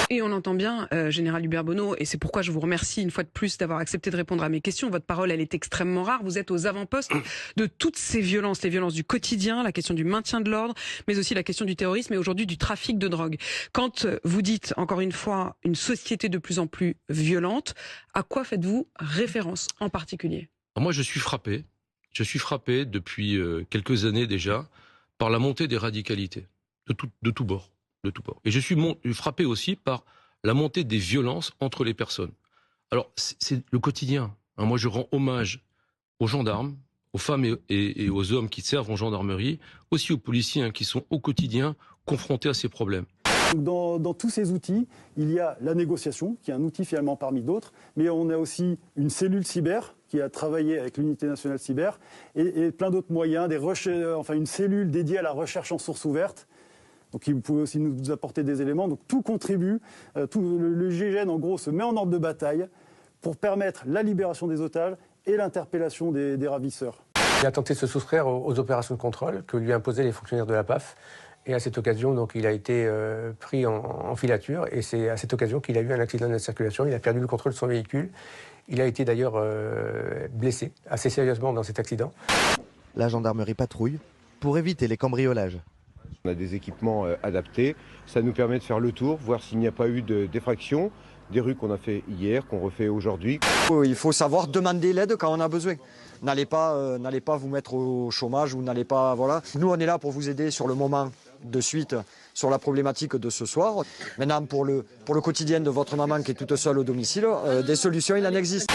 Et on entend bien, Général Hubert Bonneau, et c'est pourquoi je vous remercie une fois de plus d'avoir accepté de répondre à mes questions. Votre parole, elle est extrêmement rare. Vous êtes aux avant-postes de toutes ces violences, les violences du quotidien, la question du maintien de l'ordre, mais aussi la question du terrorisme et aujourd'hui du trafic de drogue. Quand vous dites, encore une fois, une société de plus en plus violente, à quoi faites-vous référence en particulier ? Alors moi, je suis frappé depuis quelques années déjà par la montée des radicalités de tous bords. Et je suis frappé aussi par la montée des violences entre les personnes. Alors, c'est le quotidien. Moi, je rends hommage aux gendarmes, aux femmes et aux hommes qui servent en gendarmerie, aussi aux policiers qui sont au quotidien confrontés à ces problèmes. Dans tous ces outils, il y a la négociation, qui est un outil finalement parmi d'autres, mais on a aussi une cellule cyber qui a travaillé avec l'unité nationale cyber et plein d'autres moyens, une cellule dédiée à la recherche en source ouverte. Donc vous pouvez aussi nous apporter des éléments. Donc tout contribue, le GIGN en gros se met en ordre de bataille pour permettre la libération des otages et l'interpellation des ravisseurs. Il a tenté de se soustraire aux opérations de contrôle que lui imposaient les fonctionnaires de la PAF. Et à cette occasion, donc, il a été pris en filature. Et c'est à cette occasion qu'il a eu un accident de la circulation. Il a perdu le contrôle de son véhicule. Il a été d'ailleurs blessé assez sérieusement dans cet accident. La gendarmerie patrouille pour éviter les cambriolages. On a des équipements adaptés. Ça nous permet de faire le tour, voir s'il n'y a pas eu de défraction. Des rues qu'on a fait hier, qu'on refait aujourd'hui. Il faut savoir demander l'aide quand on a besoin. N'allez pas vous mettre au chômage ou n'allez pas... Voilà. Nous, on est là pour vous aider sur le moment de suite, sur la problématique de ce soir. Maintenant, pour le quotidien de votre maman qui est toute seule au domicile, des solutions, il en existe.